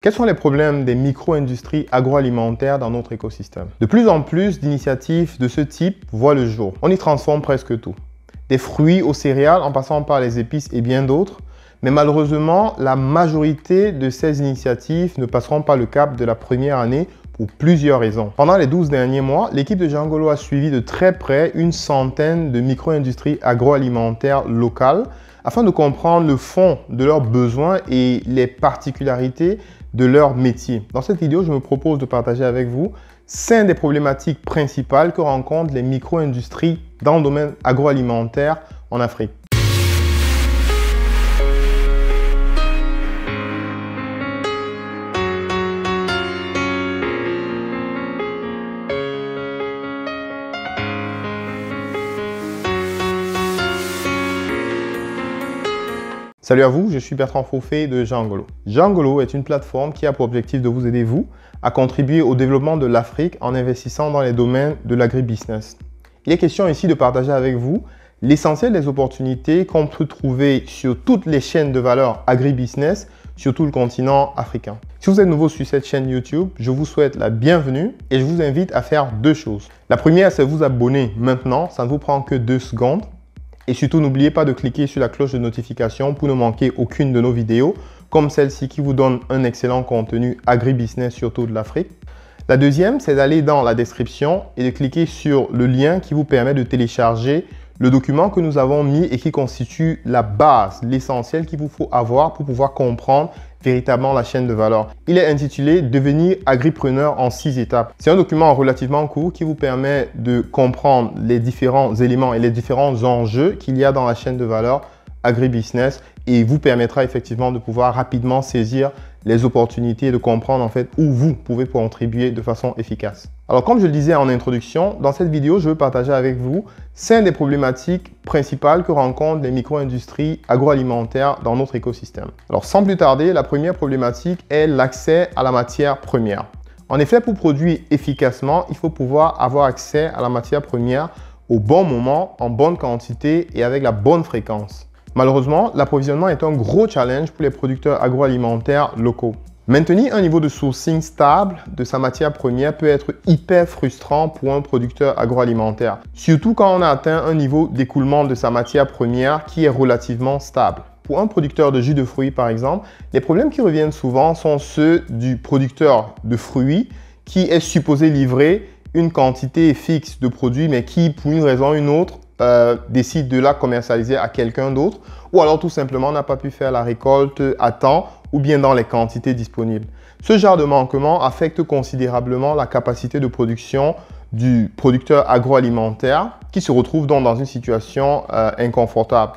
Quels sont les problèmes des micro-industries agroalimentaires dans notre écosystème? De plus en plus d'initiatives de ce type voient le jour. On y transforme presque tout. Des fruits aux céréales en passant par les épices et bien d'autres. Mais malheureusement, la majorité de ces initiatives ne passeront pas le cap de la première année pour plusieurs raisons. Pendant les 12 derniers mois, l'équipe de Jangolo a suivi de très près une centaine de micro-industries agroalimentaires locales afin de comprendre le fond de leurs besoins et les particularités de leur métier. Dans cette vidéo, je me propose de partager avec vous 5 des problématiques principales que rencontrent les micro-industries dans le domaine agroalimentaire en Afrique. Salut à vous, je suis Bertrand Fofé de Jangolo. Jangolo est une plateforme qui a pour objectif de vous aider, vous, à contribuer au développement de l'Afrique en investissant dans les domaines de l'agribusiness. Il est question ici de partager avec vous l'essentiel des opportunités qu'on peut trouver sur toutes les chaînes de valeur agribusiness sur tout le continent africain. Si vous êtes nouveau sur cette chaîne YouTube, je vous souhaite la bienvenue et je vous invite à faire 2 choses. La première, c'est vous abonner maintenant, ça ne vous prend que 2 secondes. Et surtout, n'oubliez pas de cliquer sur la cloche de notification pour ne manquer aucune de nos vidéos, comme celle-ci qui vous donne un excellent contenu agribusiness surtout de l'Afrique. La deuxième, c'est d'aller dans la description et de cliquer sur le lien qui vous permet de télécharger le document que nous avons mis et qui constitue la base, l'essentiel qu'il vous faut avoir pour pouvoir comprendre véritablement la chaîne de valeur. Il est intitulé « Devenir agripreneur en 6 étapes ». C'est un document relativement court qui vous permet de comprendre les différents éléments et les différents enjeux qu'il y a dans la chaîne de valeur agribusiness et vous permettra effectivement de pouvoir rapidement saisir les opportunités et de comprendre en fait où vous pouvez contribuer de façon efficace. Alors comme je le disais en introduction, dans cette vidéo, je veux partager avec vous 5 des problématiques principales que rencontrent les micro-industries agroalimentaires dans notre écosystème. Alors sans plus tarder, la première problématique est l'accès à la matière première. En effet, pour produire efficacement, il faut pouvoir avoir accès à la matière première au bon moment, en bonne quantité et avec la bonne fréquence. Malheureusement, l'approvisionnement est un gros challenge pour les producteurs agroalimentaires locaux. Maintenir un niveau de sourcing stable de sa matière première peut être hyper frustrant pour un producteur agroalimentaire, surtout quand on a atteint un niveau d'écoulement de sa matière première qui est relativement stable. Pour un producteur de jus de fruits par exemple, les problèmes qui reviennent souvent sont ceux du producteur de fruits qui est supposé livrer une quantité fixe de produits mais qui, pour une raison ou une autre, décide de la commercialiser à quelqu'un d'autre ou alors tout simplement n'a pas pu faire la récolte à temps ou bien dans les quantités disponibles. Ce genre de manquement affecte considérablement la capacité de production du producteur agroalimentaire qui se retrouve donc dans une situation inconfortable.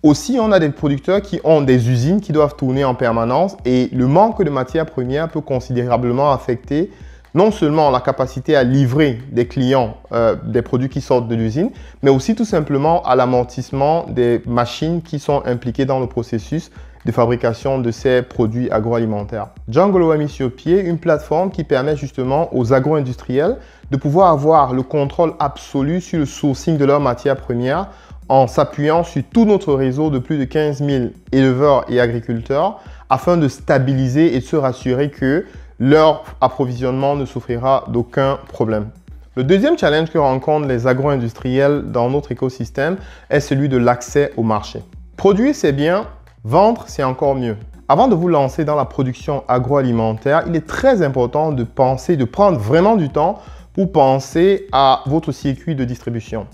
Aussi, on a des producteurs qui ont des usines qui doivent tourner en permanence et le manque de matières premières peut considérablement affecter non seulement la capacité à livrer des clients des produits qui sortent de l'usine, mais aussi tout simplement à l'amortissement des machines qui sont impliquées dans le processus de fabrication de ces produits agroalimentaires. Jangolo a mis sur pied une plateforme qui permet justement aux agro-industriels de pouvoir avoir le contrôle absolu sur le sourcing de leurs matières premières en s'appuyant sur tout notre réseau de plus de 15 000 éleveurs et agriculteurs afin de stabiliser et de se rassurer que leur approvisionnement ne souffrira d'aucun problème. Le deuxième challenge que rencontrent les agro-industriels dans notre écosystème est celui de l'accès au marché. Produire, c'est bien, vendre, c'est encore mieux. Avant de vous lancer dans la production agroalimentaire, il est très important de prendre vraiment du temps pour penser à votre circuit de distribution.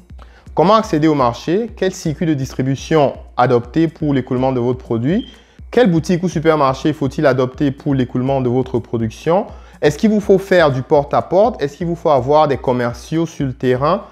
Comment accéder au marché? Quel circuit de distribution adopter pour l'écoulement de votre produit? Quelle boutique ou supermarché faut-il adopter pour l'écoulement de votre production? Est-ce qu'il vous faut faire du porte-à-porte? Est-ce qu'il vous faut avoir des commerciaux sur le terrain?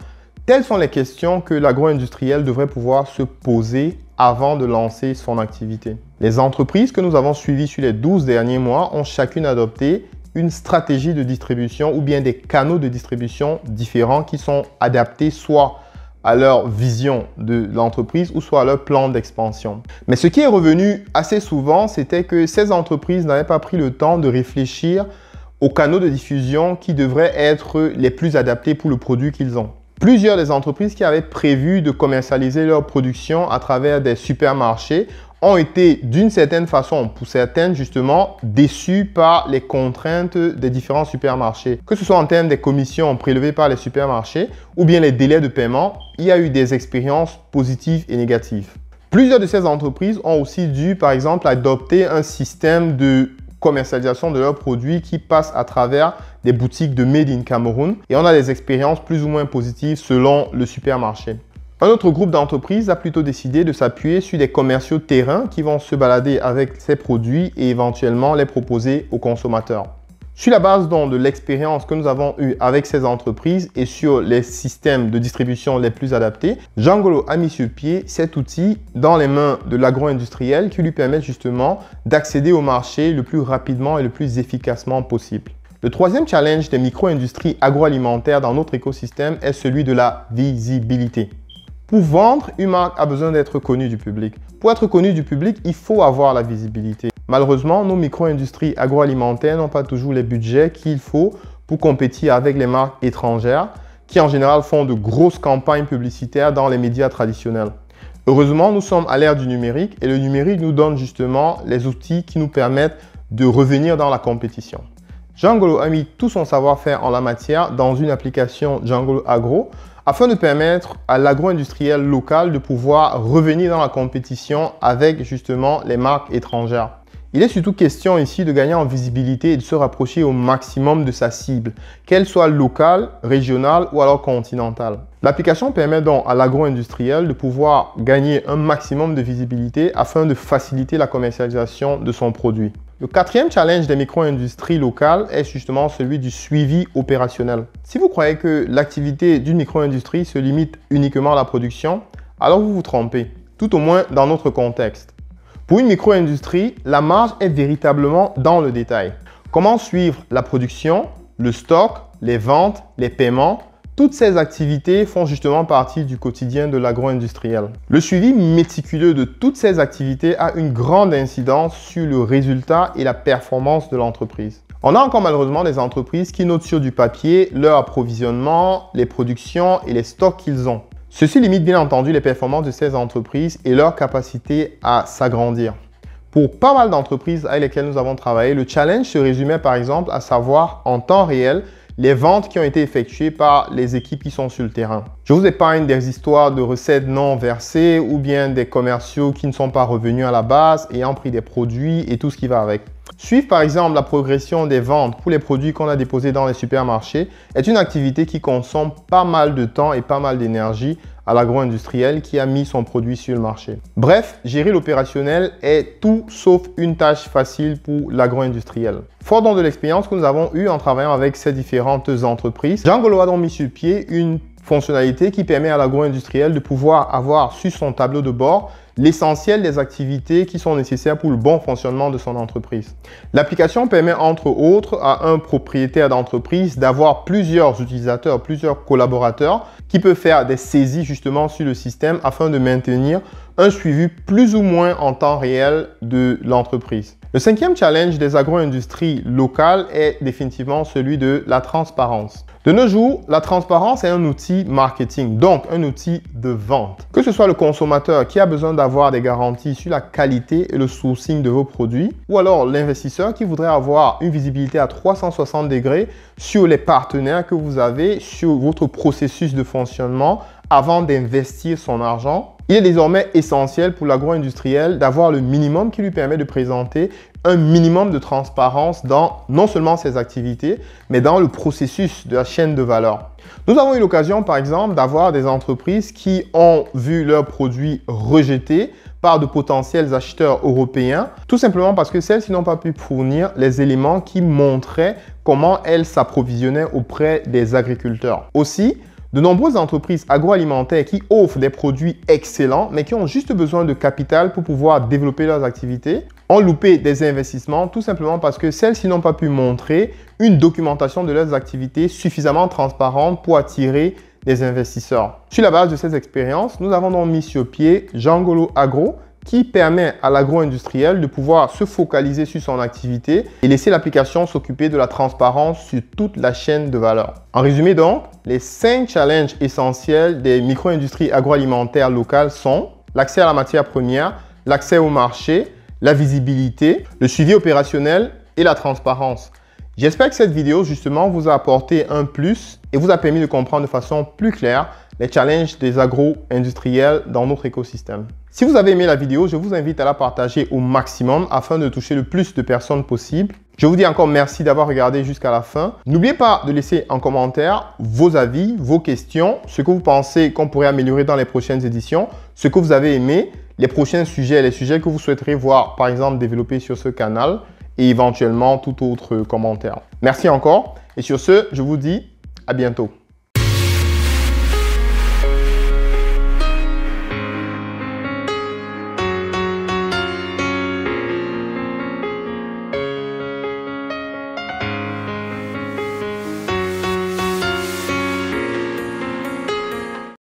Telles sont les questions que l'agro-industriel devrait pouvoir se poser avant de lancer son activité. Les entreprises que nous avons suivies sur les 12 derniers mois ont chacune adopté une stratégie de distribution ou bien des canaux de distribution différents qui sont adaptés soit à leur vision de l'entreprise ou soit à leur plan d'expansion. Mais ce qui est revenu assez souvent, c'était que ces entreprises n'avaient pas pris le temps de réfléchir aux canaux de diffusion qui devraient être les plus adaptés pour le produit qu'ils ont. Plusieurs des entreprises qui avaient prévu de commercialiser leur production à travers des supermarchés ont été d'une certaine façon, pour certaines justement, déçus par les contraintes des différents supermarchés. Que ce soit en termes des commissions prélevées par les supermarchés ou bien les délais de paiement, il y a eu des expériences positives et négatives. Plusieurs de ces entreprises ont aussi dû, par exemple, adopter un système de commercialisation de leurs produits qui passe à travers des boutiques de Made in Cameroun et on a des expériences plus ou moins positives selon le supermarché. Un autre groupe d'entreprises a plutôt décidé de s'appuyer sur des commerciaux terrain qui vont se balader avec ces produits et éventuellement les proposer aux consommateurs. Sur la base donc de l'expérience que nous avons eue avec ces entreprises et sur les systèmes de distribution les plus adaptés, Jean Ngolo a mis sur pied cet outil dans les mains de l'agro-industriel qui lui permet justement d'accéder au marché le plus rapidement et le plus efficacement possible. Le troisième challenge des micro-industries agroalimentaires dans notre écosystème est celui de la visibilité. Pour vendre, une marque a besoin d'être connue du public. Pour être connue du public, il faut avoir la visibilité. Malheureusement, nos micro-industries agroalimentaires n'ont pas toujours les budgets qu'il faut pour compétir avec les marques étrangères qui en général font de grosses campagnes publicitaires dans les médias traditionnels. Heureusement, nous sommes à l'ère du numérique et le numérique nous donne justement les outils qui nous permettent de revenir dans la compétition. Jean Ngolo a mis tout son savoir-faire en la matière dans une application Jean Ngolo Agro afin de permettre à l'agro-industriel local de pouvoir revenir dans la compétition avec justement les marques étrangères. Il est surtout question ici de gagner en visibilité et de se rapprocher au maximum de sa cible, qu'elle soit locale, régionale ou alors continentale. L'application permet donc à l'agro-industriel de pouvoir gagner un maximum de visibilité afin de faciliter la commercialisation de son produit. Le quatrième challenge des micro-industries locales est justement celui du suivi opérationnel. Si vous croyez que l'activité d'une micro-industrie se limite uniquement à la production, alors vous vous trompez, tout au moins dans notre contexte. Pour une micro-industrie, la marge est véritablement dans le détail. Comment suivre la production, le stock, les ventes, les paiements? Toutes ces activités font justement partie du quotidien de l'agro-industriel. Le suivi méticuleux de toutes ces activités a une grande incidence sur le résultat et la performance de l'entreprise. On a encore malheureusement des entreprises qui notent sur du papier leur approvisionnement, les productions et les stocks qu'ils ont. Ceci limite bien entendu les performances de ces entreprises et leur capacité à s'agrandir. Pour pas mal d'entreprises avec lesquelles nous avons travaillé, le challenge se résumait par exemple à savoir en temps réel les ventes qui ont été effectuées par les équipes qui sont sur le terrain. Je vous épargne des histoires de recettes non versées ou bien des commerciaux qui ne sont pas revenus à la base ayant pris des produits et tout ce qui va avec. Suivre par exemple la progression des ventes pour les produits qu'on a déposés dans les supermarchés est une activité qui consomme pas mal de temps et pas mal d'énergie à l'agro-industriel qui a mis son produit sur le marché. Bref, gérer l'opérationnel est tout sauf une tâche facile pour l'agro-industriel. Fort donc de l'expérience que nous avons eue en travaillant avec ces différentes entreprises, Jean Ngolo a donc mis sur pied une fonctionnalité qui permet à l'agro-industriel de pouvoir avoir sur son tableau de bord l'essentiel des activités qui sont nécessaires pour le bon fonctionnement de son entreprise. L'application permet entre autres à un propriétaire d'entreprise d'avoir plusieurs utilisateurs, plusieurs collaborateurs qui peuvent faire des saisies justement sur le système afin de maintenir un suivi plus ou moins en temps réel de l'entreprise. Le cinquième challenge des agro-industries locales est définitivement celui de la transparence. De nos jours, la transparence est un outil marketing, donc un outil de vente. Que ce soit le consommateur qui a besoin d'avoir des garanties sur la qualité et le sourcing de vos produits, ou alors l'investisseur qui voudrait avoir une visibilité à 360 degrés sur les partenaires que vous avez, sur votre processus de fonctionnement avant d'investir son argent. Il est désormais essentiel pour l'agro-industriel d'avoir le minimum qui lui permet de présenter un minimum de transparence dans non seulement ses activités, mais dans le processus de la chaîne de valeur. Nous avons eu l'occasion, par exemple, d'avoir des entreprises qui ont vu leurs produits rejetés par de potentiels acheteurs européens, tout simplement parce que celles-ci n'ont pas pu fournir les éléments qui montraient comment elles s'approvisionnaient auprès des agriculteurs. Aussi, de nombreuses entreprises agroalimentaires qui offrent des produits excellents, mais qui ont juste besoin de capital pour pouvoir développer leurs activités, ont loupé des investissements tout simplement parce que celles-ci n'ont pas pu montrer une documentation de leurs activités suffisamment transparente pour attirer des investisseurs. Sur la base de ces expériences, nous avons donc mis sur pied Jean Ngolo Agro, qui permet à l'agro-industriel de pouvoir se focaliser sur son activité et laisser l'application s'occuper de la transparence sur toute la chaîne de valeur. En résumé donc, les 5 challenges essentiels des micro-industries agroalimentaires locales sont l'accès à la matière première, l'accès au marché, la visibilité, le suivi opérationnel et la transparence. J'espère que cette vidéo justement vous a apporté un plus et vous a permis de comprendre de façon plus claire les challenges des agro-industriels dans notre écosystème. Si vous avez aimé la vidéo, je vous invite à la partager au maximum afin de toucher le plus de personnes possible. Je vous dis encore merci d'avoir regardé jusqu'à la fin. N'oubliez pas de laisser en commentaire vos avis, vos questions, ce que vous pensez qu'on pourrait améliorer dans les prochaines éditions, ce que vous avez aimé, les prochains sujets, les sujets que vous souhaiteriez voir par exemple développés sur ce canal et éventuellement tout autre commentaire. Merci encore et sur ce, je vous dis à bientôt.